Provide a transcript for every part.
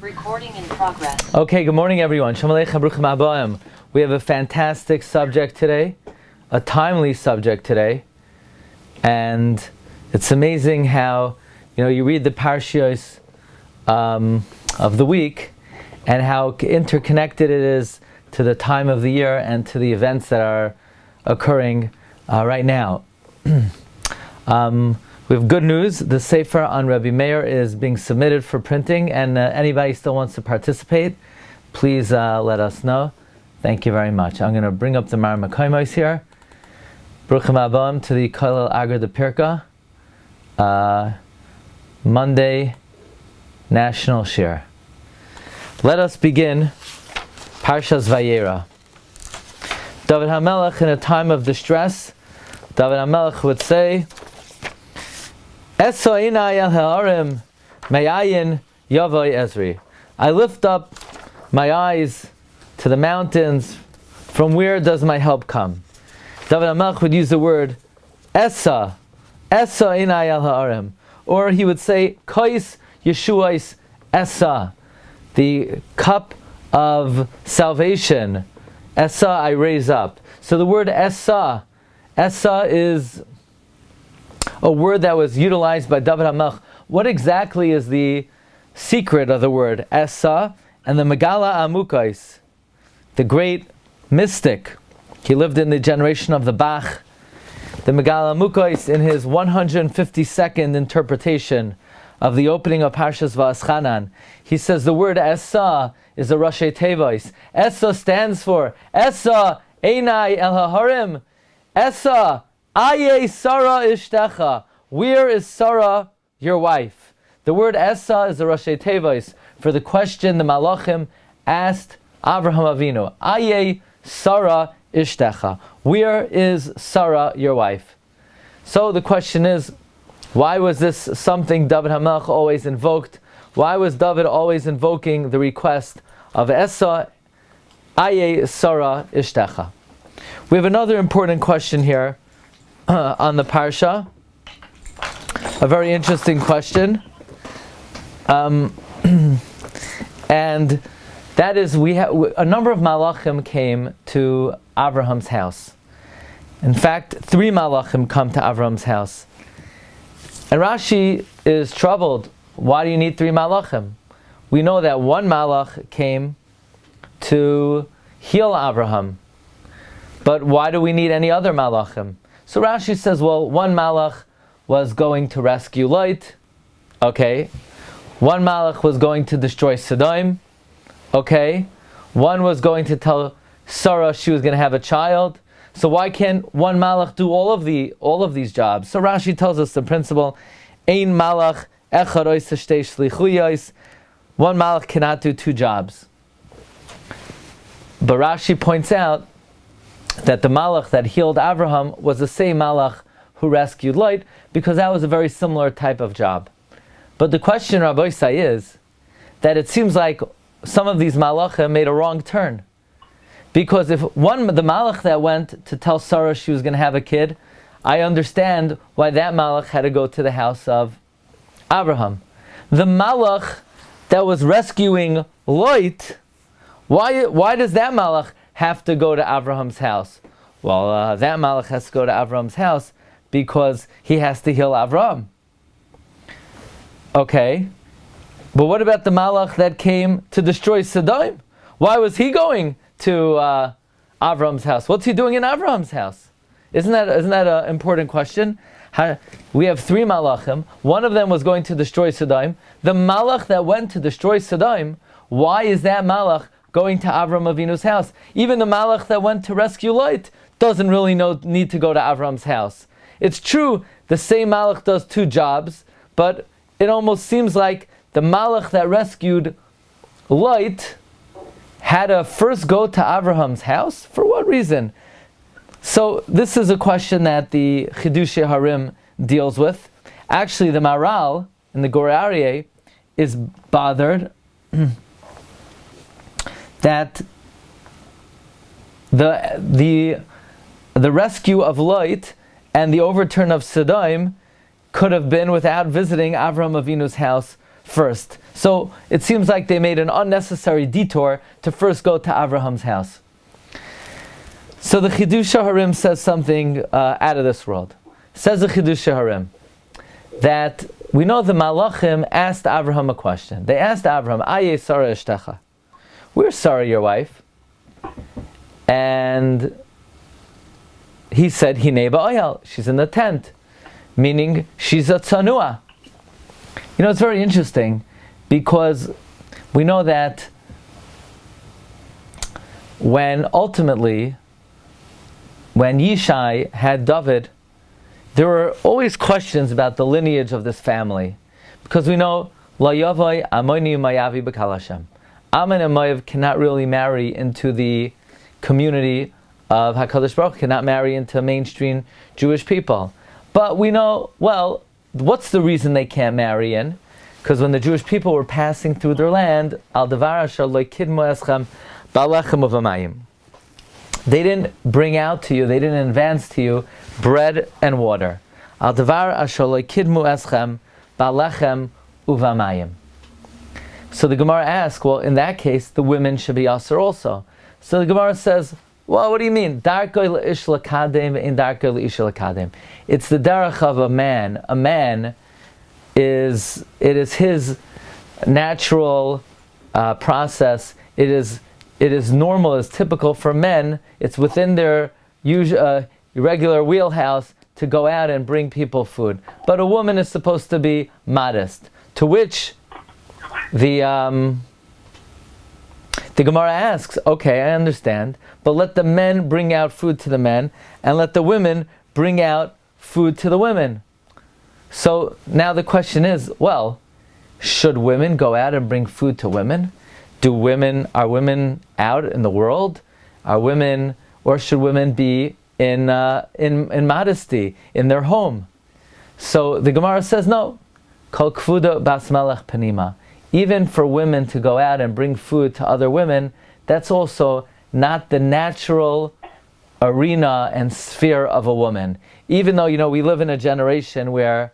Recording in progress. Okay, good morning everyone. Shalom Aleichem, Bruchim Habayim. We have a fantastic subject today, a timely subject today, and it's amazing how, you read the Parshas of the week and how interconnected it is to the time of the year and to the events that are occurring right now. We have good news. The Sefer on Rabbi Meir is being submitted for printing, and anybody still wants to participate, please let us know. Thank you very much. I'm going to bring up the Mar Makoimos here. Bruchim Habayim to the Kollel Agar de Pirka. Monday National Shir. Let us begin Parshas Vayeira. David HaMelech, in a time of distress, David HaMelech would say, I lift up my eyes to the mountains. From where does my help come? David HaMelech would use the word Esa inai al ha'arim, or he would say Kais Yeshuais Esa, the cup of salvation. Esa, I raise up. So the word Esa is a word that was utilized by David HaMelech. What exactly is the secret of the word Esa? And the Megala Amukais, the great mystic, he lived in the generation of the Bach. The Megala Amukais, in his 152nd interpretation of the opening of Parshas Va'aschanan, he says the word Esa is a Rashi Tevois. Esa stands for Esa Einai El HaHarim. Esa Aye Sarah Ishtecha. Where is Sarah, your wife? The word Esa is the Rashi Tevois for the question the Malachim asked Avraham Avinu. Aye Sarah Ishtecha. Where is Sarah, your wife? So the question is, why was this something David HaMelech always invoked? Why was David always invoking the request of Esa Aye Sarah Ishtecha? We have another important question here on the Parsha, a very interesting question, and that is, a number of malachim came to Avraham's house. In fact, 3 malachim come to Avraham's house, and Rashi is troubled. Why do you need 3 malachim? We know that 1 malach came to heal Avraham, but why do we need any other malachim? So Rashi says, well, 1 malach was going to rescue Lot. Okay. 1 malach was going to destroy Sodom. Okay. 1 was going to tell Sarah she was going to have a child. So why can't 1 malach do all of these jobs? So Rashi tells us the principle: Ein malach echad oisa shtei shlichuyos. 1 malach cannot do 2 jobs. But Rashi points out that the malach that healed Avraham was the same malach who rescued Lot, because that was a very similar type of job. But the question, Rabbi Glatstein, is that it seems like some of these malachim made a wrong turn. Because if the malach that went to tell Sarah she was going to have a kid, I understand why that malach had to go to the house of Avraham. The malach that was rescuing Lot, why does that malach have to go to Avraham's house? Well, that malach has to go to Avraham's house because he has to heal Avraham. Okay, but what about the malach that came to destroy Sodom? Why was he going to Avraham's house? What's he doing in Avraham's house? Isn't that an important question? We have 3 malachim. 1 of them was going to destroy Sodom. The malach that went to destroy Sodom, why is that malach going to Avram Avinu's house? Even the malach that went to rescue Lot doesn't really need to go to Avram's house. It's true, the same malach does 2 jobs, but it almost seems like the malach that rescued Lot had to first go to Avraham's house? For what reason? So this is a question that the Chidushei Harim deals with. Actually, the Maral in the Gur Aryeh is bothered that the rescue of Lot and the overturn of Sodom could have been without visiting Avraham Avinu's house first. So it seems like they made an unnecessary detour to first go to Abraham's house. So the Chidush HaHarim says something out of this world. Says the Chidush HaHarim that we know the Malachim asked Abraham a question. They asked Abraham, Aye Sarah Ishtecha, where's Sarah, your wife? And he said, Hinei ba'oyal, she's in the tent, meaning she's a tzanua. You know, it's very interesting because we know that when Yishai had David, there were always questions about the lineage of this family, because we know La Yavai Amoni Mayavi B'Kal Hashem. Ammon and Moav cannot really marry into the community of HaKadosh Baruch Hu, cannot marry into mainstream Jewish people. But we know, well, what's the reason they can't marry in? Because when the Jewish people were passing through their land, Al Davar Asher Lo Kidmo Eschem Ba'Lechem U'V'Mayim, they didn't bring out to you, they didn't advance to you bread and water. Al Davar Asher Lo Kidmo Eschem Ba'Lechem U'V'Mayim. So the Gemara asks, well, in that case, the women should be Aser also. So the Gemara says, well, what do you mean? Darkei le'ish lekadem in darkei le'ish lekadem. It's the darach of a man. A man is his natural process. It is normal, it's typical for men. It's within their regular wheelhouse to go out and bring people food. But a woman is supposed to be modest. To which the Gemara asks, okay, I understand, but let the men bring out food to the men, and let the women bring out food to the women. So now the question is, well, should women go out and bring food to women? Are women out in the world? Or should women be in modesty in their home? So the Gemara says no. Kol kvuda bas melech panima. Even for women to go out and bring food to other women, that's also not the natural arena and sphere of a woman. Even though, we live in a generation where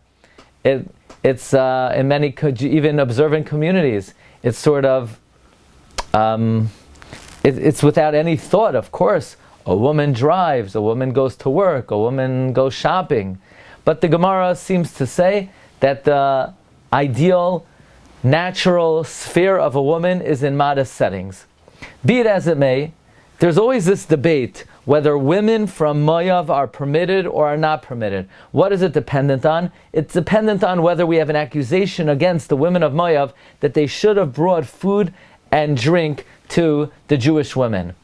it's in many, even observant communities, it's sort of, it's without any thought, of course. A woman drives, a woman goes to work, a woman goes shopping. But the Gemara seems to say that the ideal natural sphere of a woman is in modest settings. Be it as it may, there's always this debate whether women from Moav are permitted or are not permitted. What is it dependent on? It's dependent on whether we have an accusation against the women of Moav that they should have brought food and drink to the Jewish women.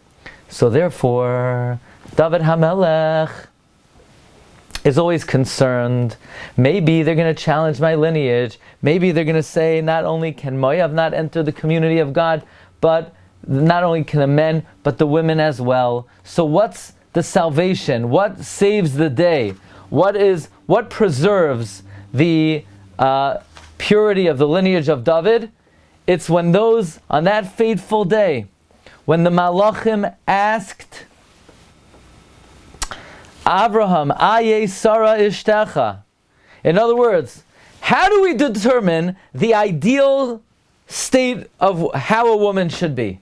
So therefore, David HaMelech is always concerned. Maybe they're going to challenge my lineage. Maybe they're going to say not only can Moav not enter the community of God, but not only can the men, but the women as well. So what's the salvation? What saves the day? What preserves the purity of the lineage of David? It's when on that fateful day, when the Malachim asked Abraham, Aye Sarah Ishtecha. In other words, how do we determine the ideal state of how a woman should be?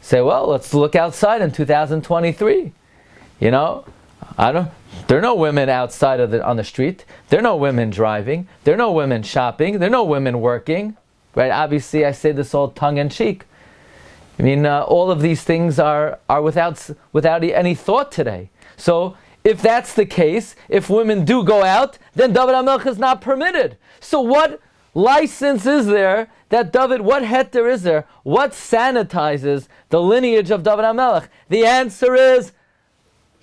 Say, well, let's look outside in 2023. There are no women outside on the street. There are no women driving. There are no women shopping. There are no women working. Right? Obviously, I say this all tongue in cheek. All of these things are without any thought today. So, if that's the case, if women do go out, then David HaMelech is not permitted. So what license is there that what heter is there? What sanitizes the lineage of David HaMelech? The answer is,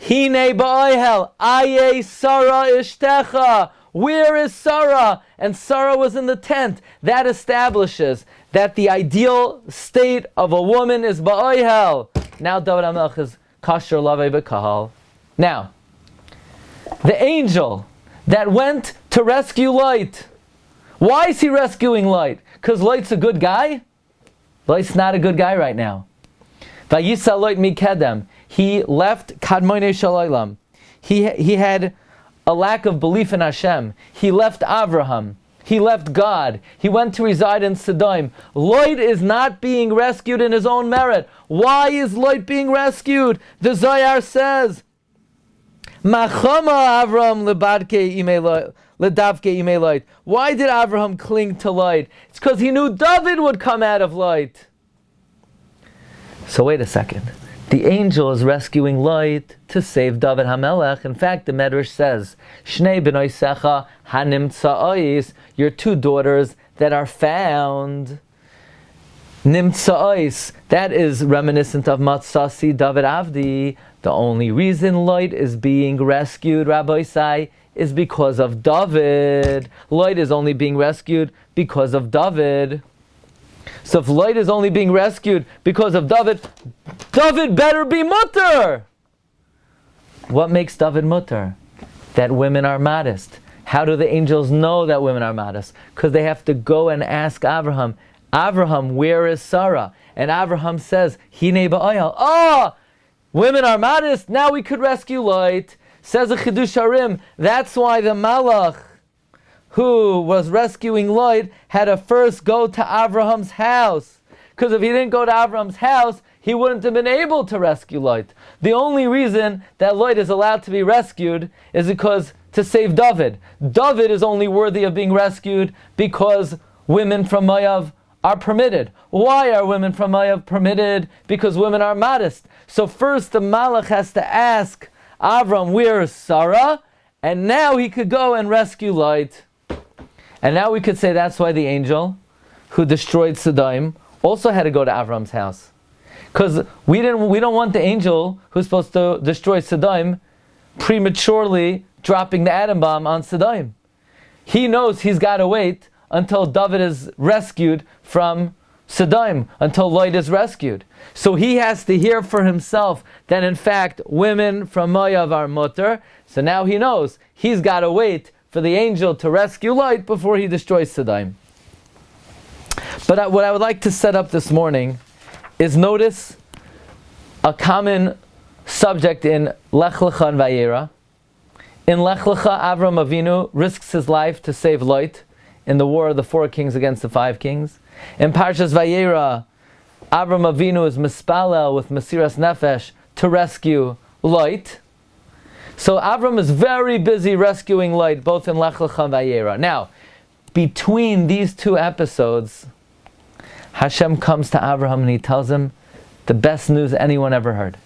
Hinei ba'ohel, Aye Sarah Ishtecha. Where is Sarah? And Sarah was in the tent. That establishes that the ideal state of a woman is ba'ohel. Now David HaMelech is kasher lavei b'kahal. Now, the angel that went to rescue Lot, why is he rescuing Lot? Because Lot's a good guy? Lot's not a good guy right now. Vayisa Lot mikedem. He left kadmonei shalaylam. He had a lack of belief in Hashem. He left Avraham. He left God. He went to reside in Sodom. Lot is not being rescued in his own merit. Why is Lot being rescued? The Zohar says, Machama Avram lebadke ledavke imei Lot. Why did Avraham cling to Lot? It's because he knew David would come out of Lot. So wait a second. The angel is rescuing Lot to save David HaMelech. In fact, the Medrash says, Shnei b'noi secha hanimtza'os, your two daughters that are found. Nimtza'os, that is reminiscent of Matzasi David Avdi. The only reason Lot is being rescued, Rabbi Isai, is because of David. Lot is only being rescued because of David. So if Lot is only being rescued because of David, David better be mutter. What makes David mutter? That women are modest. How do the angels know that women are modest? Because they have to go and ask Abraham, Abraham, where is Sarah? And Abraham says, Hine ba'ayal. Women are modest, now we could rescue Lot. Says a Chidush Harim, that's why the Malach who was rescuing Lot had to first go to Abraham's house. Because if he didn't go to Abraham's house, he wouldn't have been able to rescue Lot. The only reason that Lot is allowed to be rescued is because to save David. David is only worthy of being rescued because women from Moav are permitted. Why are women from Moav permitted? Because women are modest. So first the Malach has to ask Avram, where is Sarah? And now he could go and rescue Lot. And now we could say that's why the angel who destroyed Sodom also had to go to Avram's house. Because we don't want the angel who's supposed to destroy Sodom prematurely dropping the atom bomb on Sodom. He knows he's got to wait until David is rescued from Sodom, until Lot is rescued. So he has to hear for himself that in fact women from Moav are mutter. So now he knows he's got to wait for the angel to rescue Lot before he destroys Sodom. But what I would like to set up this morning is notice a common subject in Lech Lecha and Vayeira. In Lech Lecha, Avram Avinu risks his life to save Lot in the war of the 4 kings against the 5 kings. In Parshas Vayeira, Avram Avinu is mispalel with Mesiras Nefesh to rescue Lot. So Avram is very busy rescuing Lot, both in Lech Lecha and Vayeira. Now, between these 2 episodes, Hashem comes to Abraham and he tells him the best news anyone ever heard.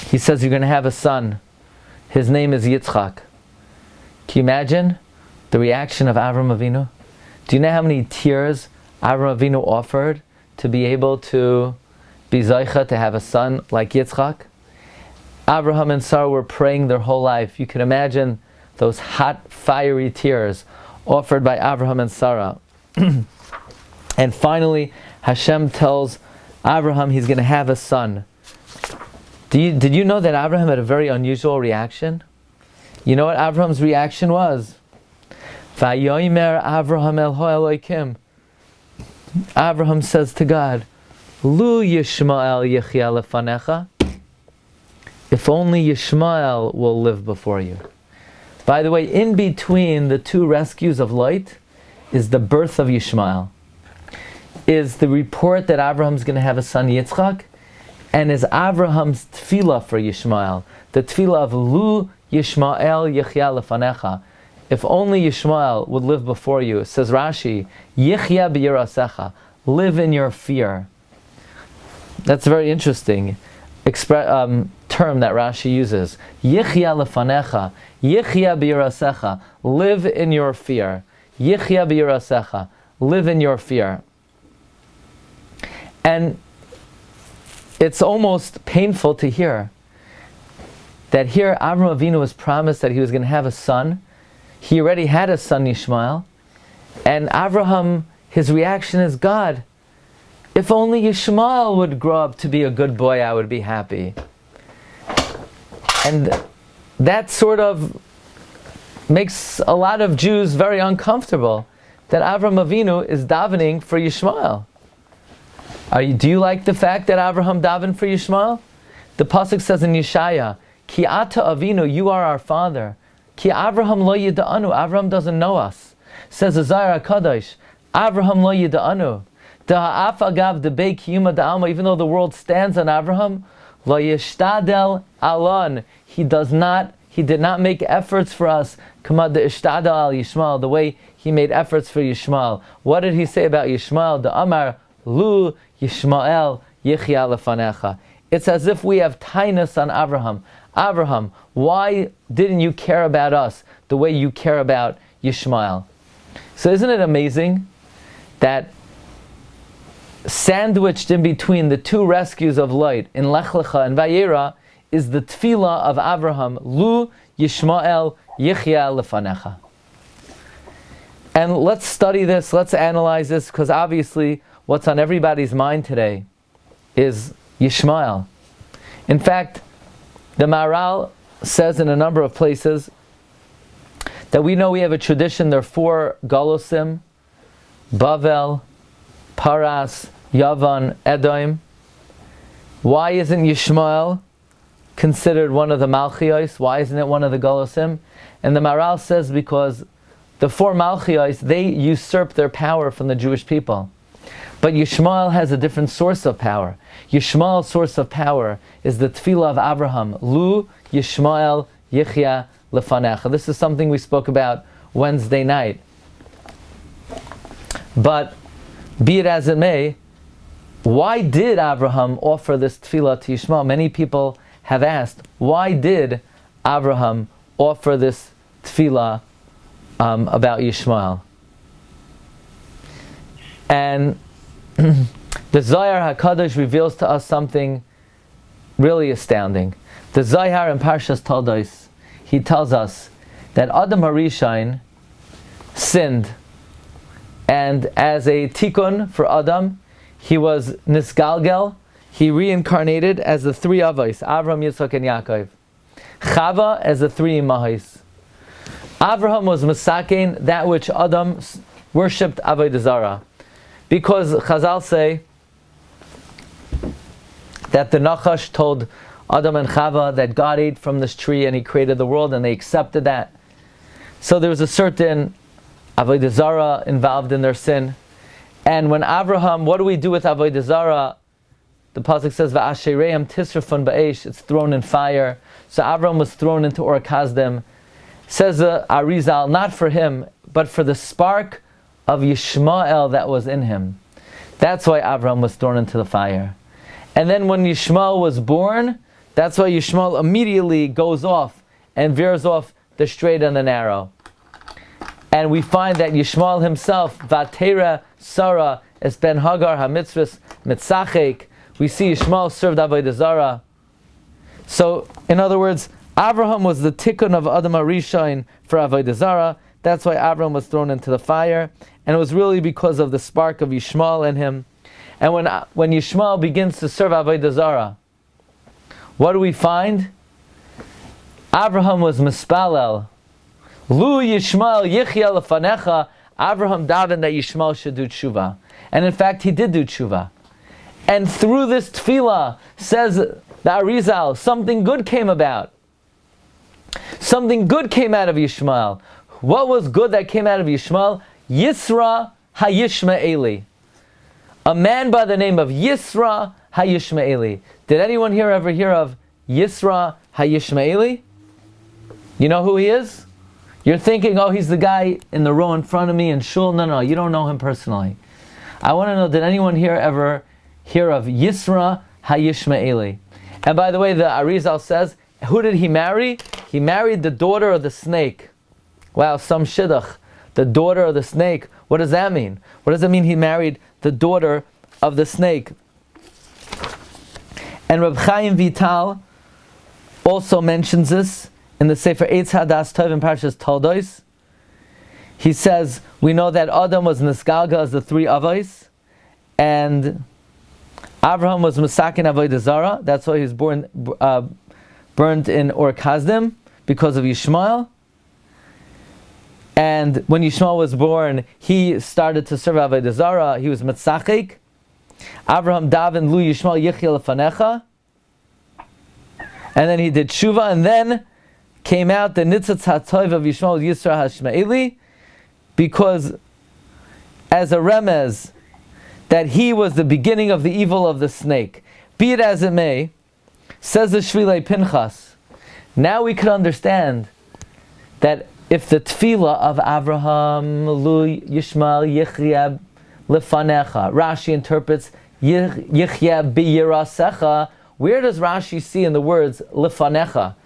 He says, you're going to have a son. His name is Yitzchak. Can you imagine the reaction of Avram Avinu? Do you know how many tears Avram Avinu offered to be able to be Zaycha, to have a son like Yitzchak? Abraham and Sarah were praying their whole life. You can imagine those hot, fiery tears offered by Abraham and Sarah. And finally, Hashem tells Abraham he's going to have a son. Did you know that Abraham had a very unusual reaction? You know what Abraham's reaction was? Vayomer Avraham el Elokim. Abraham says to God, Lu YISHMAEL yechia lefanecha. If only YISHMAEL will live before you. By the way, in between the 2 rescues of Lot is the birth of YISHMAEL. Is the report that Abraham's going to have a son Yitzchak, and is Abraham's tefillah for YISHMAEL, the tefillah of Lu YISHMAEL yechia lefanecha. If only YISHMAEL would live before you. Says Rashi, Yichya b'yirasecha, live in your fear. That's a very interesting term that Rashi uses. Yichya lefanecha, Yichya b'yirasecha, live in your fear. Yichya b'yirasecha, live in your fear. And it's almost painful to hear that here Avraham Avinu was promised that he was going to have a son. He already had a son, Yishmael. And Avraham, his reaction is, God, if only Yishmael would grow up to be a good boy, I would be happy. And that sort of makes a lot of Jews very uncomfortable, that Avraham Avinu is davening for Yishmael. Do you like the fact that Avraham davened for Yishmael? The pasuk says in Yeshaya, Ki ata avinu, you are our father. Ki Avraham lo yida'anu, Avraham doesn't know us. Says the Zohar HaKadosh, Avraham lo yida'anu. Da'af agav debei kiyuma da'alma, even though the world stands on Avraham, lo yishtadel alon. He did not make efforts for us, kama de'ishtadel al YISHMAEL, the way he made efforts for YISHMAEL. What did he say about YISHMAEL? Da'amar lu YISHMAEL yichya lefanecha. It's as if we have tinus on Avraham. Avraham, why didn't you care about us the way you care about YISHMAEL? So isn't it amazing that sandwiched in between the two rescues of light in Lech Lecha and Vayeira is the tefillah of Avraham, Lu YISHMAEL Yichya Lefanecha. And let's study this, let's analyze this, because obviously what's on everybody's mind today is YISHMAEL. In fact, the Maharal says in a number of places that we know we have a tradition, there are 4 Galosim, Bavel, Paras, Yavan, Edom. Why isn't YISHMAEL considered one of the Malchios? Why isn't it one of the Galosim? And the Maharal says because the 4 Malchios, they usurp their power from the Jewish people. But YISHMAEL has a different source of power. YISHMAEL's source of power is the tefillah of Avraham. Lu YISHMAEL Yichya Lefanecha. This is something we spoke about Wednesday night. But be it as it may, why did Avraham offer this tefillah to YISHMAEL? Many people have asked, why did Avraham offer this tefillah about YISHMAEL? And the Zohar HaKadosh reveals to us something really astounding. The Zohar in Parshas Toldos, he tells us that Adam HaRishon sinned, and as a tikkun for Adam, he was nisgalgel, he reincarnated as the 3 avos, Avraham, Yitzchak, and Yaakov. Chava as the 3 imahos. Avraham was masakein that which Adam worshipped avodah zarah. Because Chazal say that the Nachash told Adam and Chava that God ate from this tree and He created the world, and they accepted that. So there was a certain avodah zarah involved in their sin. And when Avraham, what do we do with avodah zarah? The pasuk says, "Va'ashereim tisrafun ba'esh," it's thrown in fire. So Avraham was thrown into Or Kasdim. Says the Arizal, not for him, but for the spark of YISHMAEL that was in him. That's why Avraham was thrown into the fire. And then when YISHMAEL was born, that's why YISHMAEL immediately goes off and veers off the straight and the narrow. And we find that YISHMAEL himself, Vayeira Sarah es ben Hagar ha-mitzvahs mitzachek, we see YISHMAEL served avodah zarah. So, in other words, Avraham was the tikkun of Adam HaRishon for avodah zarah. That's why Avraham was thrown into the fire. And it was really because of the spark of YISHMAEL in him. And when YISHMAEL begins to serve avodah zarah, what do we find? Avraham was mispalel. Lu YISHMAEL yichya lefanecha. Avraham davened that YISHMAEL should do tshuva. And in fact, he did do tshuva. And through this tefillah, says the Arizal, something good came about. Something good came out of YISHMAEL. What was good that came out of YISHMAEL? Yisra HaYishmaeli. A man by the name of Yisra HaYishmaeli. Did anyone here ever hear of Yisra HaYishmaeli? You know who he is? You're thinking, oh, he's the guy in the row in front of me in shul. No, you don't know him personally. I want to know, did anyone here ever hear of Yisra HaYishmaeli? And by the way, the Arizal says, who did he marry? He married the daughter of the snake. Wow, some shidduch. The daughter of the snake. What does that mean? What does it mean he married the daughter of the snake? And Reb Chaim Vital also mentions this in the Sefer Eitz Hadas Tov in Parshas Toldos. He says, we know that Adam was nisgalga as the 3 avos, and Avraham was Masakin avodah zarah. That's why he was burned in Or Kasdim, because of YISHMAEL. And when YISHMAEL was born, he started to serve avodah zarah. He was mitzachek. Avraham davened Lu YISHMAEL yichya lefanecha. And then he did tshuva, and then came out the nitzatz hatov of YISHMAEL Yisra HaShmaeli. because as a remez that he was the beginning of the evil of the snake. Be it as it may, says the Shvilei Pinchas, now we can understand that if the tefillah of Avraham, Lu Yishmael Yichyab Lefanecha, Rashi interprets Yichyab B'Yirasecha, where does Rashi see in the words Lefanecha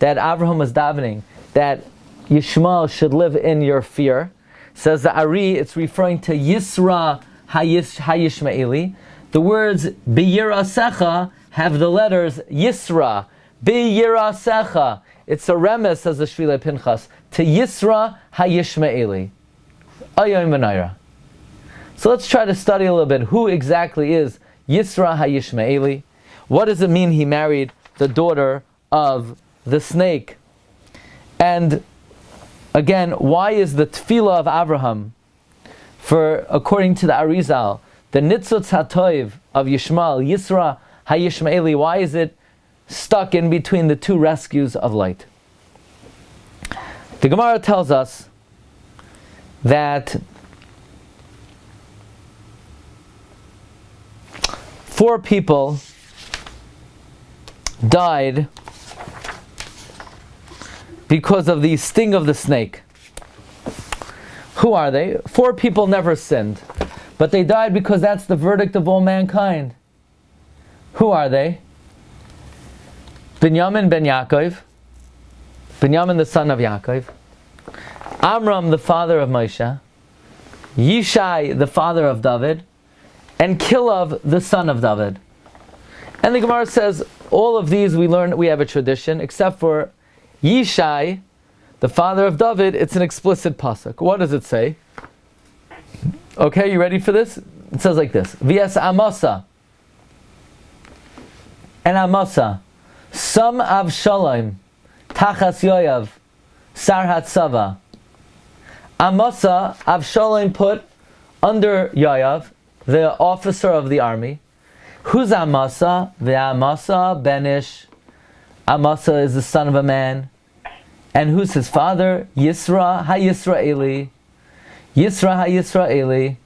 that Avraham was davening that Yishmael should live in your fear? Says the Ari, it's referring to Yisra HaYishmaeli. The words B'Yirasecha have the letters Yisra, B'Yirasecha. It's a remes, says the Shvilei Pinchas, to Yisra HaYishmaeli. Ayoim Vayeira. So let's try to study a little bit. Who exactly is Yisra HaYishmaeli? What does it mean he married the daughter of the snake? And again, why is the tefillah of Avraham, for according to the Arizal, the nitzutz hatoiv of Yishmael, Yisra HaYishmaeli, why is it stuck in between the two rescues of light? The Gemara tells us that 4 people died because of the sting of the snake. Who are they? 4 people never sinned, but they died because that's the verdict of all mankind. Who are they? Binyamin ben Yaakov, Binyamin the son of Yaakov, Amram the father of Moshe, Yishai the father of David, and Kilav the son of David. And the Gemara says all of these we have a tradition, except for Yishai, the father of David. It's an explicit pasuk. What does it say? Okay, you ready for this? It says like this: V'yas Amasa, and Amasa, Sam Avshalom, Tachas Yoav, Sarhat Sava. Amasa, Avshalom put under Yoav, the officer of the army. Who's Amasa? The Amasa Benish. Amasa is the son of a man. And who's his father? Yisra HaYisraeli. Yisra HaYisraeli.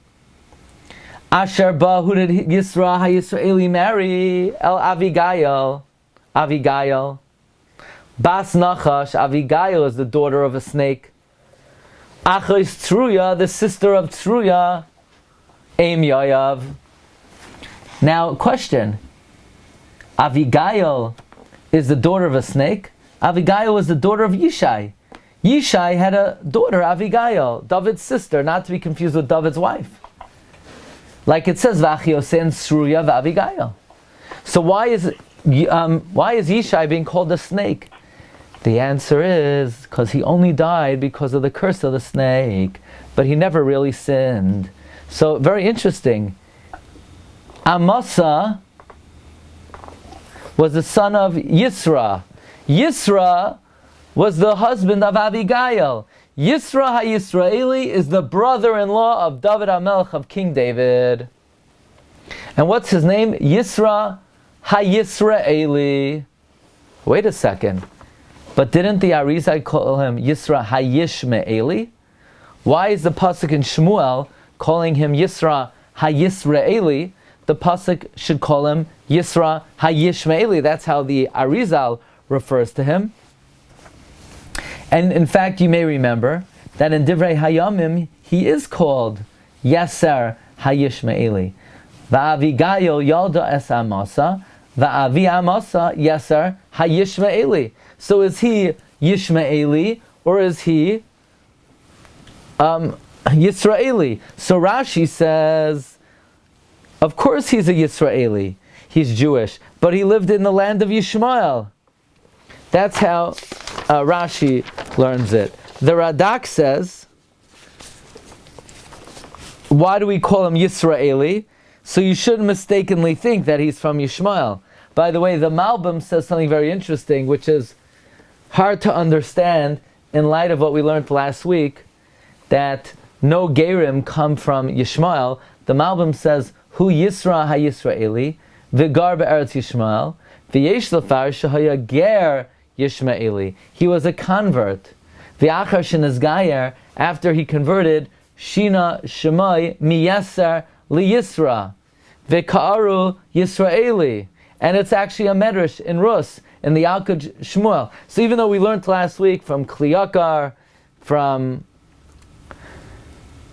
Asher Ba, who did Yisra HaYisraeli marry? El Avigail. Avigail. Bas Nachash. Avigail is the daughter of a snake. Achos Truya, the sister of Truya. Aim Yoav. Now, question. Avigail is the daughter of a snake. Avigail was the daughter of Yishai. Yishai had a daughter, Avigail, David's sister, not to be confused with David's wife. Like it says, V'achiosen Sruya v'Avigail. So why is Yishai being called a snake? The answer is because he only died because of the curse of the snake, but he never really sinned. So very interesting. Amasa was the son of Yisra. Yisra was the husband of Abigail. Yisra HaYisraeli is the brother-in-law of David HaMelech, of King David. And what's his name? Yisra HaYisraeli. Wait a second. But didn't the Arizai call him Yisra HaYishmaeli? Why is the pasuk in Shmuel calling him Yisra HaYisraeli? The pasuk should call him Yisra HaYishmaeli. That's how the Arizal refers to him. And in fact, you may remember that in Divrei Hayamim, he is called Yeser HaYishmaeli. Va'avigail yalda es Amasa, va'avi Amasa Yeser HaYishmaeli. So is he Yishmaeli or is he Yisraeli? So Rashi says, of course he's a Yisraeli. He's Jewish, but he lived in the land of YISHMAEL. That's how Rashi learns it. The Radak says, why do we call him Yisraeli? So you shouldn't mistakenly think that he's from YISHMAEL. By the way, the Malbim says something very interesting, which is hard to understand in light of what we learned last week, that no Gerim come from YISHMAEL. The Malbim says, Hu Yisra HaYisraeli, V'gar be'eretz YISHMAEL, V'yesh l'far shehaya ger Yishmaeli. He was a convert. V'achar shenizgayer, after he converted, Shina Shemai miyeser liyisra, v'ka'aru Yisraeli. And it's actually a medrash in Rus, in the Alkut Shmuel. So even though we learned last week from Kliyakar, from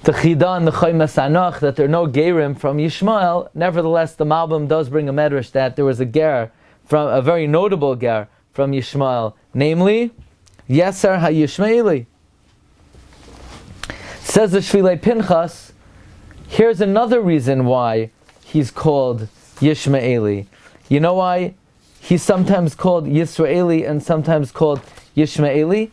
the Chida and the Choy Mesanach, that there are no Gerim from YISHMAEL, nevertheless the Malbim does bring a medrash that there was a ger, from a very notable ger from YISHMAEL, namely, Yeser HaYishmaeli. Says the Shvilei Pinchas, here's another reason why he's called Yishmaeli. You know why he's sometimes called Yisraeli and sometimes called Yishmaeli?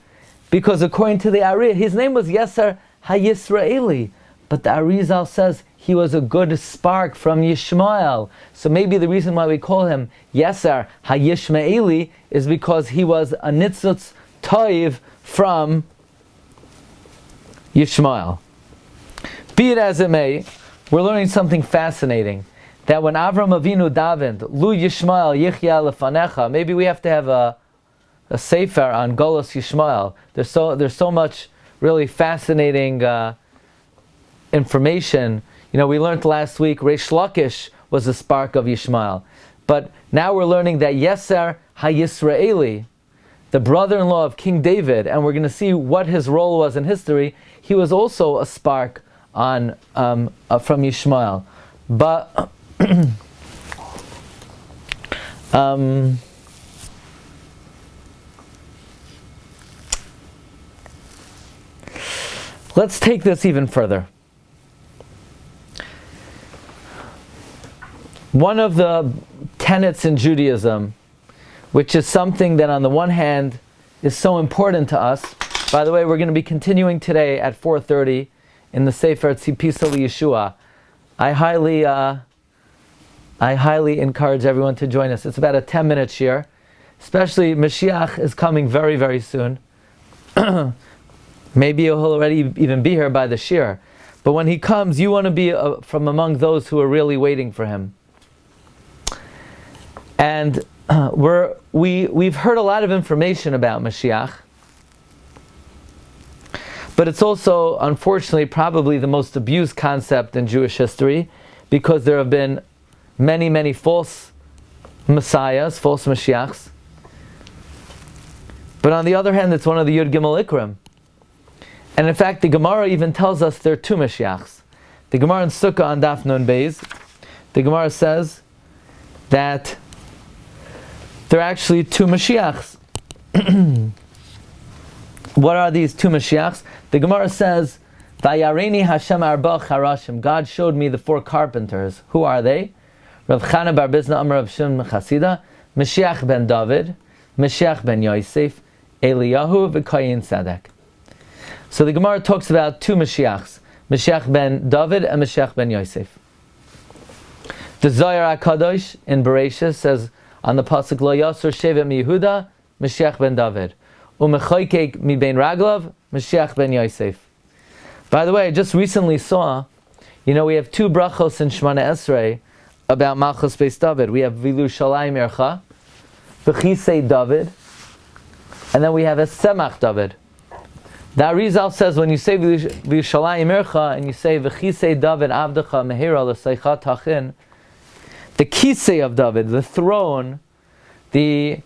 Because according to the Ari, his name was Yeser HaYisraeli, but the Arizal says he was a good spark from YISHMAEL. So maybe the reason why we call him Yeser HaYishmaeli is because he was a nitzutz toiv from YISHMAEL. Be it as it may, we're learning something fascinating. That when Avram Avinu davened, Lu YISHMAEL Yichya Lefanecha, maybe we have to have a sefer on Golos YISHMAEL. There's so much really fascinating information. You know, we learned last week Reish Lakish was the spark of YISHMAEL. But now we're learning that Yeser HaYisraeli, the brother-in-law of King David, and we're going to see what his role was in history, he was also a spark on from YISHMAEL. But let's take this even further. One of the tenets in Judaism, which is something that on the one hand is so important to us. By the way, we're going to be continuing today at 4:30 in the Sefer Tzipisa Yeshua. I highly encourage everyone to join us. It's about a 10-minute shiur. Especially Mashiach is coming very, very soon. Maybe he'll already even be here by the shiur. But when he comes, you want to be from among those who are really waiting for him. And we've heard a lot of information about Mashiach. But it's also, unfortunately, probably the most abused concept in Jewish history, because there have been many, many false messiahs, false Mashiachs. But on the other hand, it's one of the Yud Gimel Ikrim. And in fact, the Gemara even tells us there are two Mashiachs. The Gemara in Sukkah on Daf Nun Beis, the Gemara says that there are actually two Mashiachs. What are these two Mashiachs? The Gemara says, Vayareni Hashem arba charashim. God showed me the four carpenters. Who are they? Rav Chana bar Bizna Amar Rav Shimon Chasida, Mashiach ben David, Mashiach ben Yosef, Eliyahu v'Kayin Sadek. So the Gemara talks about two Mashiachs, Mashiach ben David and Mashiach ben Yosef. The Zohar HaKadosh in Bereshis says on the pasuk Lo Yasur Shevet mi Yehuda, Mashiach ben David, Umechoykek mi ben Raglav, Mashiach ben Yosef. By the way, I just recently saw, we have two brachos in Shemana Esrei about Malchus Beis David. We have Vilu Shalayim Ercha, V'chisei David, and then we have a Semach David. The Arizal says when you say Vilu Shalayim Ercha and you say V'chisei David Avdecha Mehira L'Seicha Tachin, the Kisei of David, the throne, the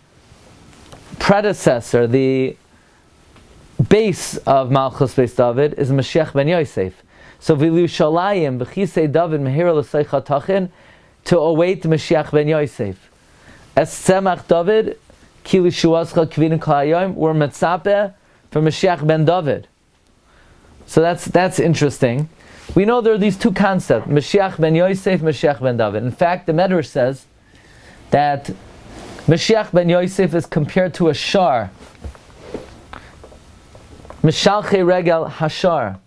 predecessor, the base of Malchus Beis David is Mashiach ben Yosef. So Vilu Shalayim V'chisei David Mehira L'Seicha Tachin, to await Mashiach ben Yosef. As Tzemach David, Ki Lishuascha Kvin Klayim, we're Metzapeh for Mashiach ben David. So that's interesting. We know there are these two concepts, Mashiach ben Yosef, Mashiach ben David. In fact, the Medrash says that Mashiach ben Yosef is compared to a shar. Mishalchei Regel Hashar.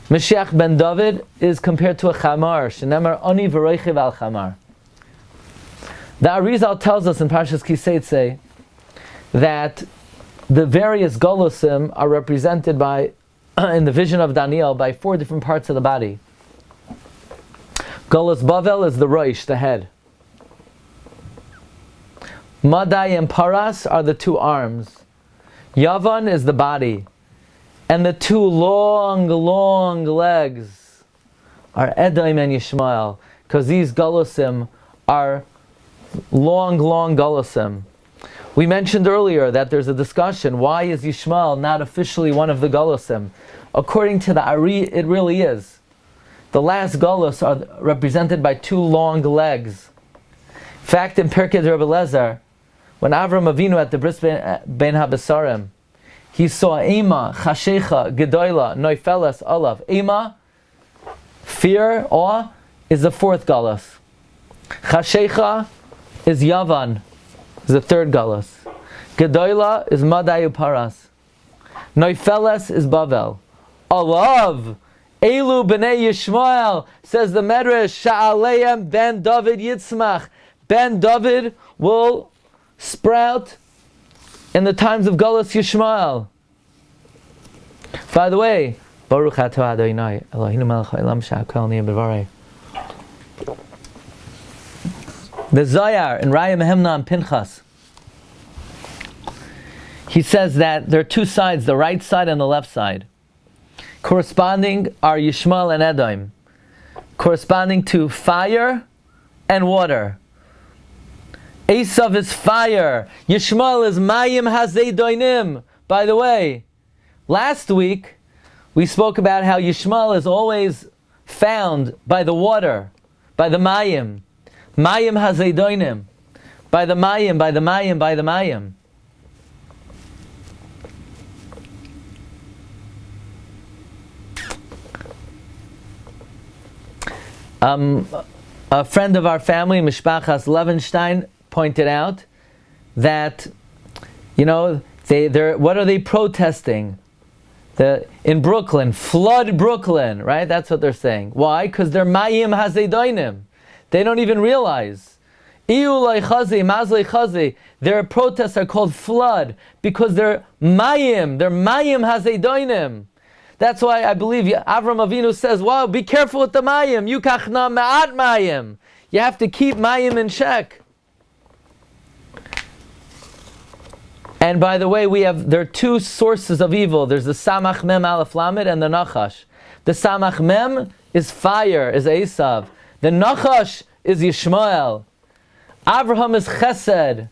Mashiach ben David is compared to a chamar. Shenemar ani v'roichiv al chamar. The Arizal tells us in Parshas Kiseitze that the various golosim are represented by, in the vision of Daniel, by four different parts of the body. Golos Bavel is the roish, the head. Madai and Paras are the two arms. Yavan is the body. And the two long legs are Edom and YISHMAEL, because these Galosim are long Galosim. We mentioned earlier that there's a discussion, why is YISHMAEL not officially one of the Galosim? According to the Ari, it really is. The last Galos are represented by two long legs. In fact, in Pirkei Rabbi Lezer, when Avram Avinu at the Bris Ben HaBesarim, he saw Ema, Chashecha, Gedoyla, Noifeles, Olav. Ema, fear, awe, is the fourth Galos. Chashecha is Yavan, is the third Galos. Gedoyla is Madayu Paras. Noifeles is Bavel. Olav, Elu b'nei YISHMAEL, says the Medrash, Sha'aleim ben David Yitzmach. Ben David will sprout in the times of Galus YISHMAEL. By the way, Baruch atah Adonai Eloheinu melech haolam she'akol niyeh b'dvarei. The Zohar in Raya Mehemna and Pinchas, he says that there are two sides, the right side and the left side. Corresponding are YISHMAEL and Edom, corresponding to fire and water. Esav is fire. YISHMAEL is Mayim Hazeidoinim. By the way, last week we spoke about how YISHMAEL is always found by the water, by the Mayim. Mayim Hazeidoinim. By the Mayim, by the Mayim, by the Mayim. A friend of our family, Mishpachas Levenstein, pointed out that, they're what are they protesting? In Brooklyn, flood Brooklyn, right? That's what they're saying. Why? Because they're Mayim Hazeidoinim. They don't even realize. Their protests are called flood because they're Mayim Hazeidoinim. That's why I believe Avram Avinu says, wow, be careful with the Mayim. Yukachna ma'at Mayim. You have to keep Mayim in check. And by the way, there are two sources of evil. There's the Samach Mem Aleph Lamed and the Nachash. The Samach Mem is fire, is Esav. The Nachash is YISHMAEL. Abraham is Chesed.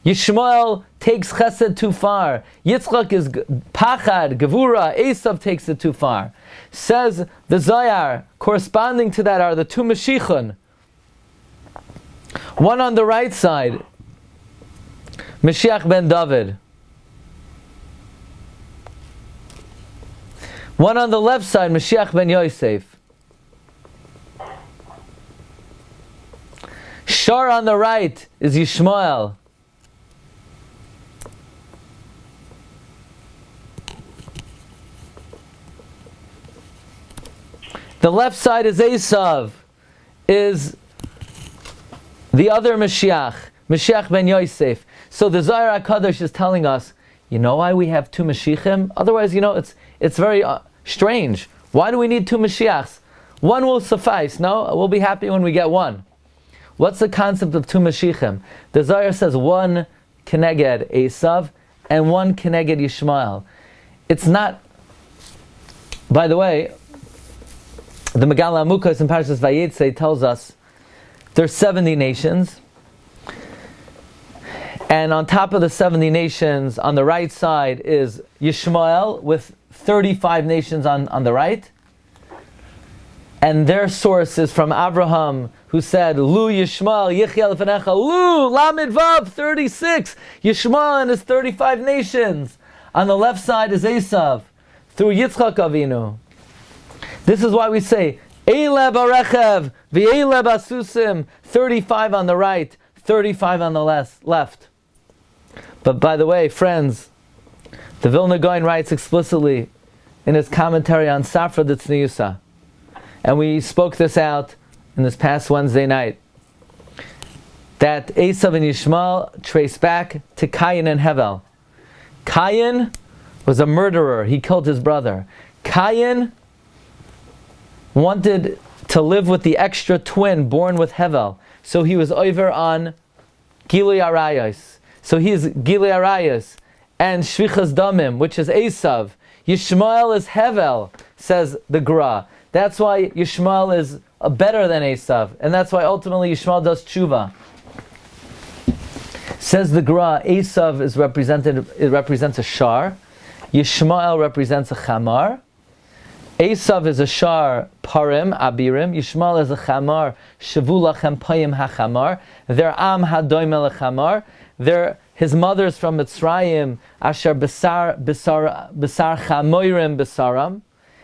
YISHMAEL takes Chesed too far. Yitzchak is Pachad, Gevura. Esav takes it too far. Says the Zohar, corresponding to that are the two Mashiachon. One on the right side, Mashiach ben David. One on the left side, Mashiach ben Yosef. Shar on the right is YISHMAEL. The left side is Esav, is the other Mashiach, Mashiach ben Yosef. So the Zohar HaKadosh is telling us, you know why we have two Mashiachim? Otherwise, it's very strange. Why do we need two Mashiachs? One will suffice. No, we'll be happy when we get one. What's the concept of two Mashiachim? The Zohar says one Keneged Esav and one Keneged YISHMAEL. It's not, by the way, the Megala Amukas in Parshas Vayeira tells us there's 70 nations. And on top of the 70 nations, on the right side is YISHMAEL with 35 nations on the right. And their source is from Abraham, who said, Lu YISHMAEL, Yichya Lefanecha, Lu, Lamed Vav, 36. YISHMAEL and his 35 nations. On the left side is Esav, through Yitzchak Avinu. This is why we say, Eile Barechev, V'eile Basusim, 35 on the right, 35 on the left. But by the way, friends, the Vilna Gaon writes explicitly in his commentary on Safra D'Tzniusa, and we spoke this out in this past Wednesday night, that Esav and YISHMAEL trace back to Cain and Hevel. Cain was a murderer. He killed his brother. Cain wanted to live with the extra twin born with Hevel, so he was over on Gilui Arayos. So he is Gilui Arayos and Shvichas Damim, which is Esav. Yishmael is Hevel, says the Gra. That's why Yishmael is better than Esav, and that's why ultimately Yishmael does tshuva. Says the Gra, Esav is represented. It represents a shar. Yishmael represents a chamar. Esav is a shar, parim, abirim. Yishmael is a chamar, shavu lachem payim hachamar. They're am hadoim lechamar. They're his mother's from Mitzrayim, asher besar chamoirim besaram.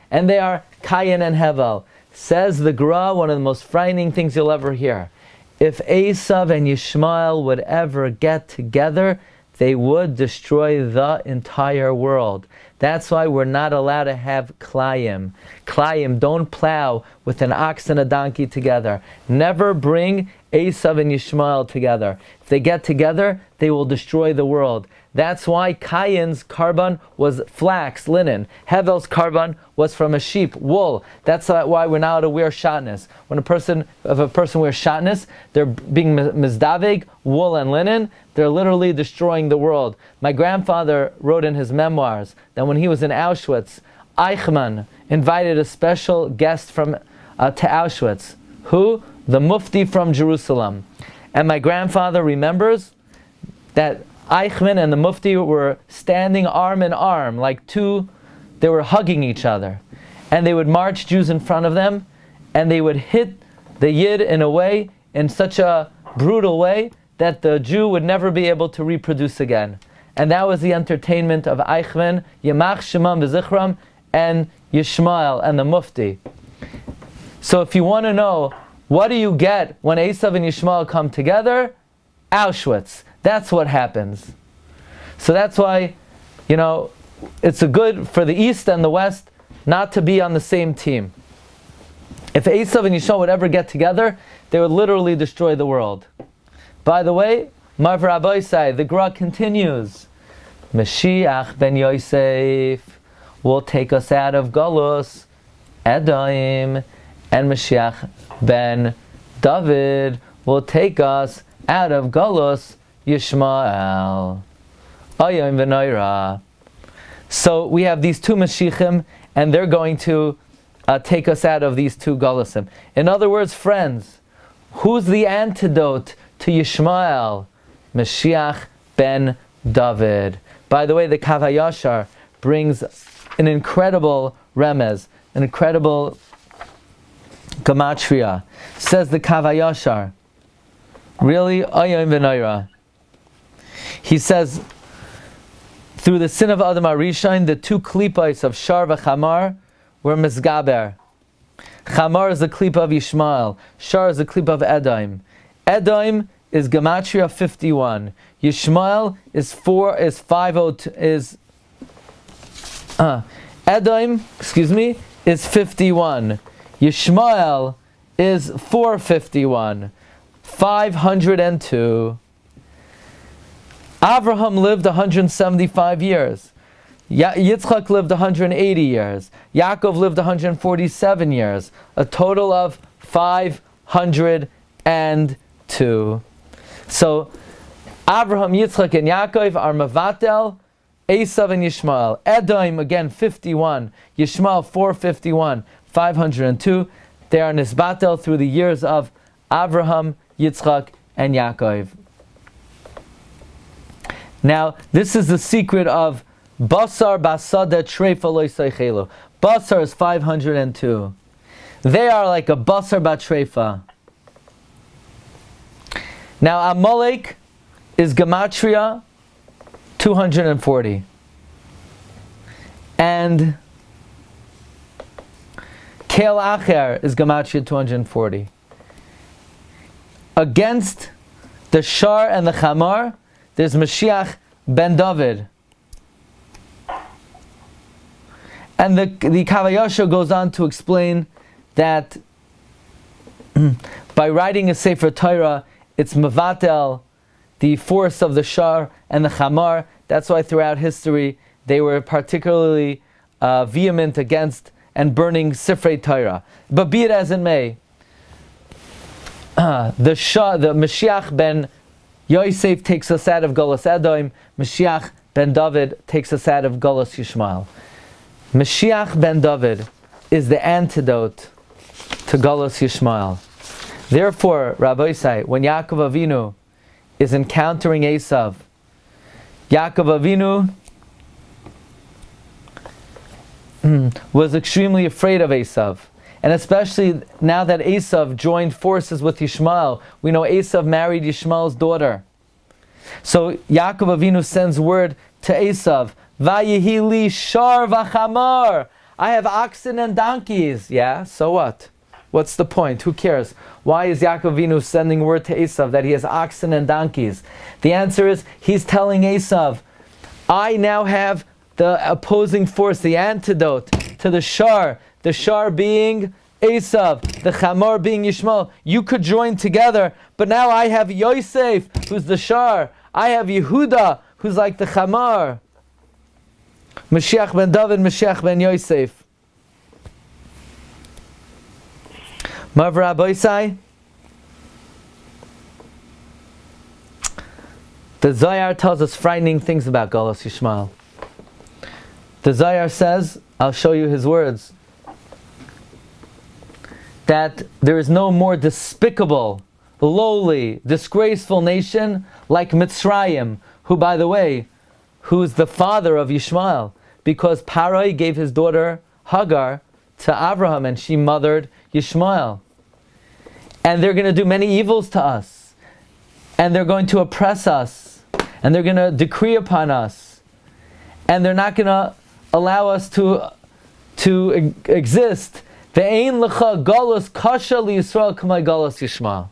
And they are Kayin and Hevel. Says the Gra, one of the most frightening things you'll ever hear. If Esav and Yishmael would ever get together, they would destroy the entire world. That's why we're not allowed to have klayim. Klayim, don't plow with an ox and a donkey together. Never bring Esav and Yishmael together. If they get together, they will destroy the world. That's why Kayin's carbon was flax, linen. Hevel's carbon was from a sheep, wool. That's why we're not allowed to wear shatnez. If a person wears shatnez, they're being mizdavig, wool and linen. They're literally destroying the world. My grandfather wrote in his memoirs that when he was in Auschwitz, Eichmann invited a special guest to Auschwitz. Who? The Mufti from Jerusalem. And my grandfather remembers that Eichmann and the Mufti were standing arm in arm, like two, they were hugging each other. And they would march Jews in front of them, and they would hit the Yid in such a brutal way, that the Jew would never be able to reproduce again. And that was the entertainment of Eichmann, Yamach Shemam V'Zichram, and Yishmael and the Mufti. So if you want to know, what do you get when Esav and Yishmael come together? Auschwitz. That's what happens. So that's why, it's a good for the East and the West not to be on the same team. If Esav and Yishmael would ever get together, they would literally destroy the world. By the way, Marv Rabbi the Gra continues. Mashiach ben Yosef will take us out of Galus, Edom, and Mashiach ben David will take us out of Galus, Yishmael. Ayom v'Vayeira. So we have these two Mashiachim, and they're going to take us out of these two Galusim. In other words, friends, who's the antidote to Yishmael? Mashiach ben David. By the way, the Kav HaYashar brings an incredible remez, an incredible gematria. Says the Kav HaYashar, really, Ayom v'Vayeira. He says, through the sin of Adam HaRishon, the two klipos of Shar v'Chamar were Mizgaber. Chamar is the klipa of Yishmael. Shar is the klipa of Edom. Edom is gematria 51. Yishmael is 502. Edom, is 51. Yishmael is 451. 502. Avraham lived 175 years. Yitzchak lived 180 years. Yaakov lived 147 years. A total of 502. So, Avraham, Yitzchak, and Yaakov are Mevatel, Esav, and Yishmael. Edom, again, 51. Yishmael, 451. 502. They are Nisbatel through the years of Avraham, Yitzchak, and Yaakov. Now, this is the secret of Basar Basada Treifa Loisaychelu. Basar is 502. They are like a Basar Batreifa. Now, Amalek is Gematria 240. And Kel Acher is Gematria 240. Against the Shar and the Chamar, there's Mashiach ben David. And the Kav HaYashar goes on to explain that by writing a Sefer Torah, it's Mevatel, the force of the Shar and the Chamar. That's why throughout history they were particularly vehement against and burning Sifrei Torah. But be it as it may, the Mashiach ben Yosef takes us out of Galus Edom. Mashiach ben David takes us out of Galus Yishmael. Mashiach ben David is the antidote to Galus Yishmael. Therefore, Rabbi Glatstein, when Yaakov Avinu is encountering Esav, Yaakov Avinu was extremely afraid of Esav. And especially now that Esav joined forces with Yishmael, we know Esav married Yishmael's daughter. So Yaakov Avinu sends word to Esav, Vayehi li shar v'chamar. I have oxen and donkeys. Yeah, so what? What's the point? Who cares? Why is Yaakov Avinu sending word to Esav that he has oxen and donkeys? The answer is, he's telling Esav, I now have the opposing force, the antidote to the shar being Esav, the chamar being Yishmael. You could join together, but now I have Yosef, who's the shar. I have Yehuda, who's like the chamar. Mashiach ben David, Mashiach ben Yosef. Mav Rabbi Glatstein, the Zohar tells us frightening things about Galus Yishmael. The Zohar says, I'll show you his words, that there is no more despicable, lowly, disgraceful nation like Mitzrayim, who, by the way, who's the father of Yishmael, because Paroi gave his daughter Hagar to Abraham and she mothered Yishmael. And they're going to do many evils to us, and they're going to oppress us, and they're going to decree upon us, and they're not going to allow us to exist. Ve'ein lecha galus kasha liyisrael k'may galus Yishmael.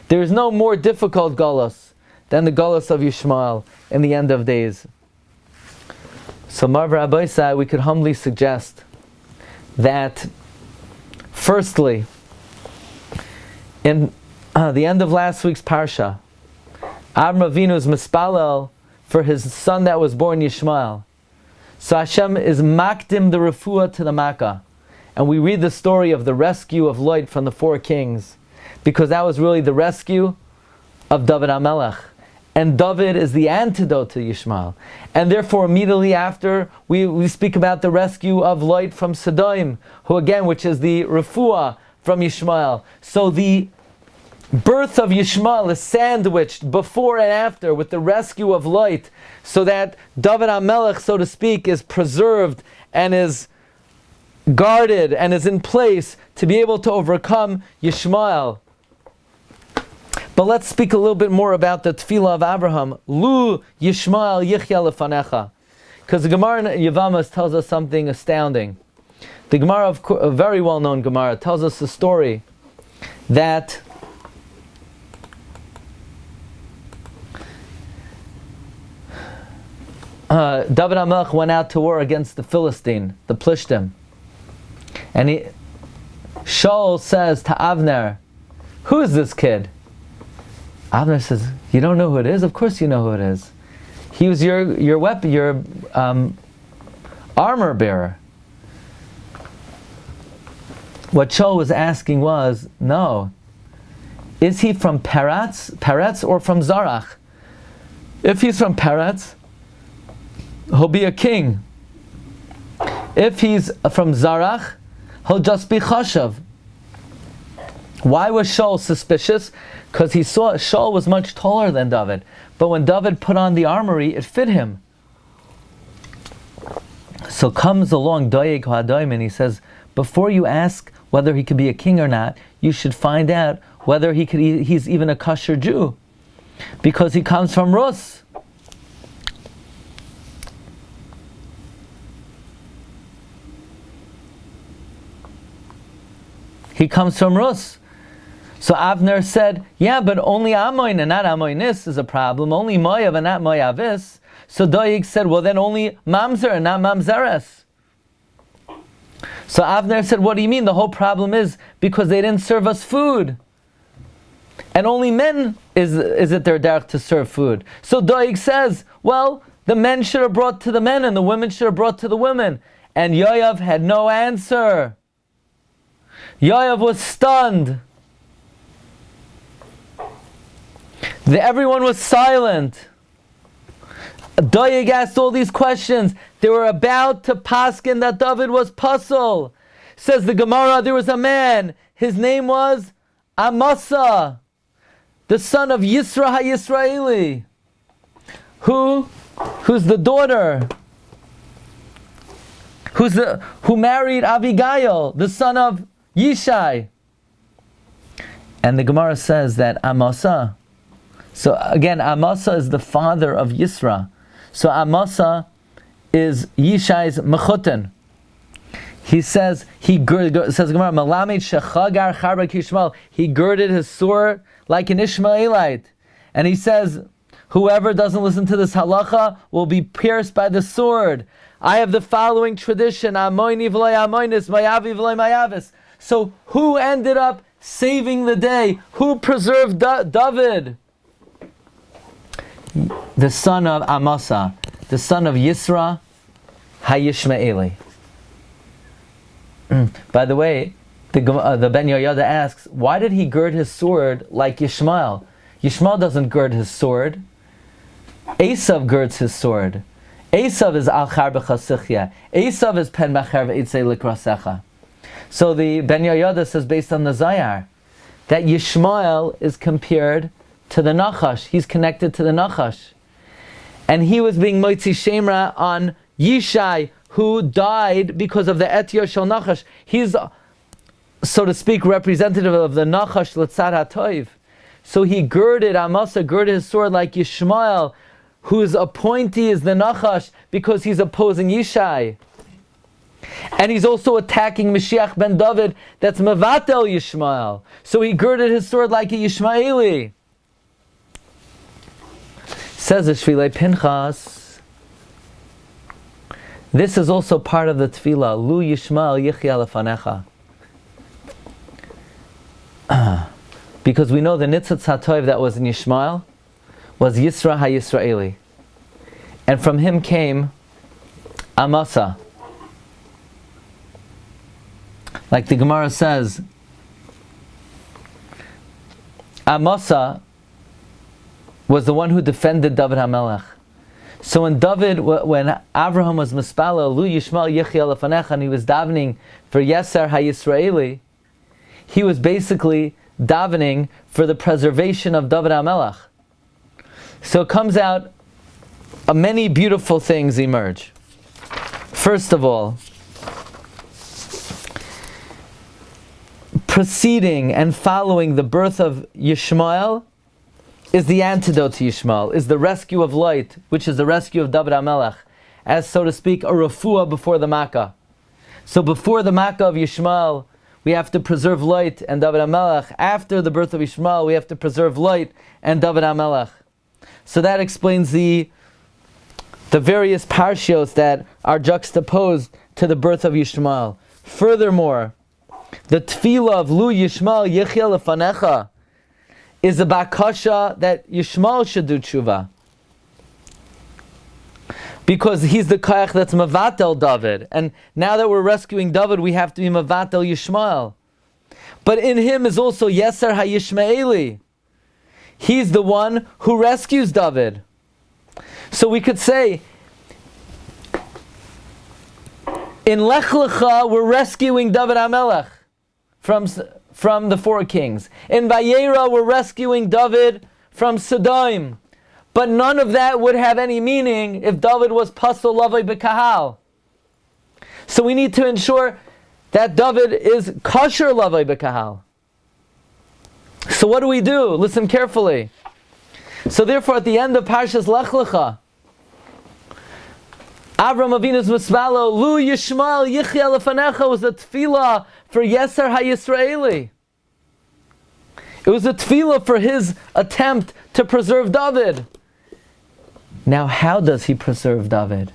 There is no more difficult galus than the galus of Yishmael in the end of days. So Marv Rabbi said, we could humbly suggest that, firstly, in the end of last week's Parsha, Avram Avinu is mispalel for his son that was born Yishmael. So Hashem is makdim the refuah to the makkah. And we read the story of the rescue of Lot from the four kings, because that was really the rescue of David HaMelech. And David is the antidote to Yishmael. And therefore, immediately after, we speak about the rescue of Lot from Sodom, which is the refuah from Yishmael. So the birth of Yishmael is sandwiched before and after with the rescue of Lot, so that David HaMelech, so to speak, is preserved and is guarded and is in place to be able to overcome Yishmael. But let's speak a little bit more about the tefillah of Abraham. Lu Yishmael yichya lefanecha. Because the Gemara in Yevamos tells us something astounding. The Gemara, a very well-known Gemara, tells us the story that David HaMelech went out to war against the Philistine, the Plishtim. And Shaul says to Avner, who is this kid? Avner says, you don't know who it is? Of course you know who it is. He was your weapon, your armor bearer. What Shaul was asking was, no, is he from Peretz or from Zarach? If he's from Peretz, he'll be a king. If he's from Zarach, he'll just be chashav. Why was Shaul suspicious? Because he saw Shaul was much taller than David. But when David put on the armory, it fit him. So comes along Doeg HaDaim and he says, before you ask whether he could be a king or not, you should find out whether he's even a kosher Jew. Because he comes from Rus. He comes from Rus. So Avner said, yeah, but only Amoin and not Amoinis is a problem. Only Moav and not Moavis. So Doeg said, well then only Mamzer and not Mamzeres. So Avner said, what do you mean? The whole problem is because they didn't serve us food. And only men is it their derech to serve food. So Doeg says, well, the men should have brought to the men and the women should have brought to the women. And Yoav had no answer. Yoav was stunned. Everyone was silent. Doeg asked all these questions. They were about to paskin that David was puzzle. Says the Gemara, there was a man. His name was Amasa, the son of Yisra HaYisraeli. Who's the daughter? Who married Abigail, the son of Yishai. And the Gemara says that Amasa, so again, Amasa is the father of Yisra. So Amasa is Yishai's mechutin. He says, says Gemara, Malamed shechagar charbak Yishmael. He girded his sword like an Ishmaelite. And he says, whoever doesn't listen to this halacha will be pierced by the sword. I have the following tradition, Amoini v'loi amoinis, Mayavi v'loi mayavis. So who ended up saving the day? Who preserved David? The son of Amasa, the son of Yisra HaYishmaeli. By the way, the Ben Yoyada asks, why did he gird his sword like Yishmael? Yishmael doesn't gird his sword. Esav girds his sword. Esav is al char b'chasichya. Esav is pen macher v'eitzei likrasecha. So the Ben Yoyada says, based on the Zayar, that Yishmael is compared to the Nachash. He's connected to the Nachash. And he was being Moitzi Shemra on Yishai, who died because of the Etiyah Shel Nachash. He's, so to speak, representative of the Nachash L'tzad HaToiv. So he Amasa girded his sword like Yishmael, whose appointee is the Nachash, because he's opposing Yishai. And he's also attacking Mashiach ben David, that's Mevatel Yishmael. So he girded his sword like a Yishmaeli. Says the Shvilei Pinchas, this is also part of the tefillah, Lu Yishmael Yichya Lefanecha. Because we know the Nitzatz HaToiv that was in Yishmael was Yisra HaYisraeli. And from him came Amasa. Like the Gemara says, Amasa was the one who defended David HaMelech. So when Avraham was mispala, Lu Yishmael Yichya Lefanecha, and he was davening for Yeser HaYisraeli, he was basically davening for the preservation of David HaMelech. So it comes out, many beautiful things emerge. First of all, preceding and following the birth of Yishmael is the antidote to Yishmael, is the rescue of light, which is the rescue of David HaMelech, as so to speak, a refuah before the Makkah. So before the Makkah of Yishmael, we have to preserve light and David HaMelech. After the birth of Yishmael, we have to preserve light and David HaMelech. So that explains the various parshios that are juxtaposed to the birth of Yishmael. Furthermore, the tefillah of Lu Yishmael Yichya Lefanecha is a bakasha that Yishmael should do tshuva. Because he's the kayach that's Mavatel David. And now that we're rescuing David, we have to be Mavatel Yishmael. But in him is also Yeser HaYishmaeli. He's the one who rescues David. So we could say, in Lech Lecha, we're rescuing David HaMelech from the four kings. In Vayeira, we're rescuing David from Sodom. But none of that would have any meaning if David was Pasol Lavai B'Kahal. So we need to ensure that David is kosher Lavai B'Kahal. So what do we do? Listen carefully. So therefore, at the end of Parshas Lech Lecha, Avram Avinu's Misvalo, Lu Yishmael Yichya Lefanecha, was a tefillah for Yeser HaYisraeli. It was a tefillah for his attempt to preserve David. Now, how does he preserve David?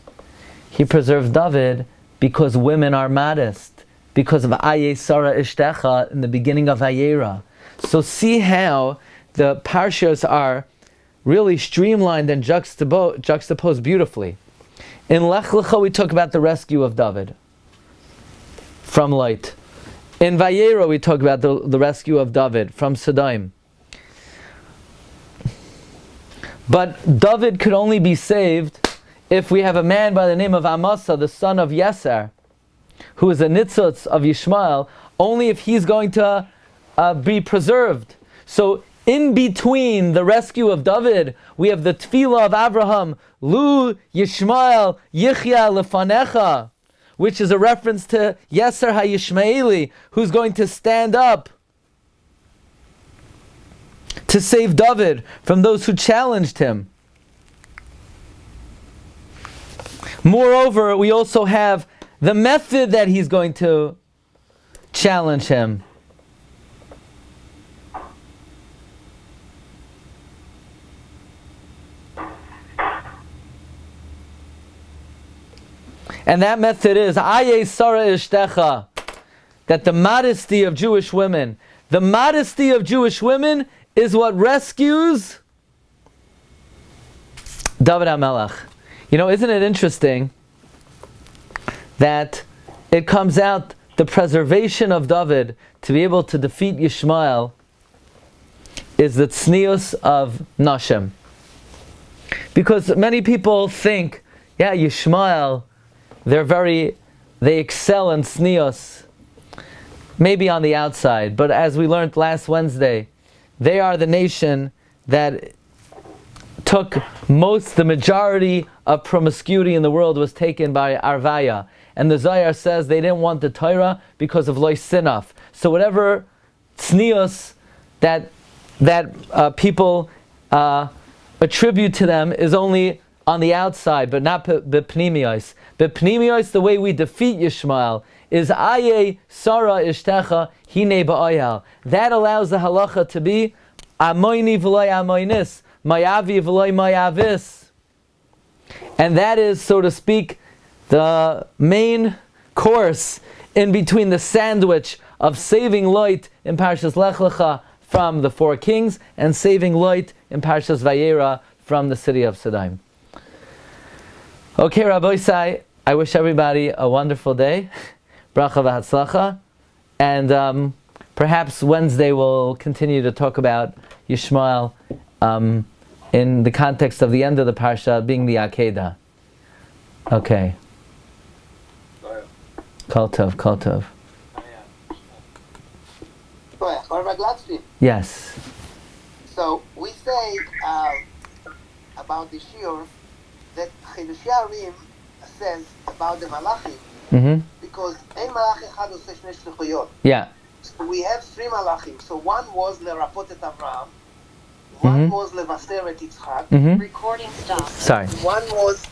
He preserved David because women are modest, because of Aye Sarah Ishtecha in the beginning of Vayeira. So see how the parshas are really streamlined and juxtaposed beautifully. In Lech Lecha, we talk about the rescue of David from light. In Vayeira, we talk about the rescue of David from Sodom. But David could only be saved if we have a man by the name of Amasa, the son of Yeser, who is a nitzutz of YISHMAEL, only if he's going to be preserved. So in between the rescue of David, we have the tefillah of Abraham, Lu YISHMAEL Yichya Lefanecha, which is a reference to Yeser HaYishmaeli, who's going to stand up to save David from those who challenged him. Moreover, we also have the method that he's going to challenge him. And that method is Aye Sara Ishtecha, that the modesty of Jewish women, is what rescues David HaMelech. You know, isn't it interesting that it comes out the preservation of David to be able to defeat YISHMAEL is the tznius of Nashim. Because many people think, yeah, YISHMAEL, they excel in tznius, maybe on the outside, but as we learned last Wednesday, they are the nation that took the majority of promiscuity in the world was taken by Arvaya. And the Zohar says they didn't want the Torah because of loy sinaf. So whatever tznius that people attribute to them is only on the outside, but not b'pnimiyos. B'pnimiyos, the way we defeat YISHMAEL is Aye Sara Ishtecha Hine Ba'ayal. That allows the halacha to be Amoini v'loy amoinis, Mayavi v'loy mayavis. And that is, so to speak, the main course in between the sandwich of saving Lot in Parshas Lech Lecha from the 4 kings and saving Lot in Parshas Vayeira from the city of Sodom. Okay, Rabbi Isai, I wish everybody a wonderful day. Bracha v'hatzlacha. And perhaps Wednesday we'll continue to talk about YISHMAEL in the context of the end of the Parsha being the Akedah. Okay. Kol tov, kol tov. Rabbi Glatstein. Yes. So we say about the Shiurim that Shiurim says about the Malachim because ein Malach echad oseh shnei shlichuyot. Yeah. So we have 3 Malachim. So one was lerapot et Avraham, one was levaser et Yitzchak. Recording stopped. Sorry. One was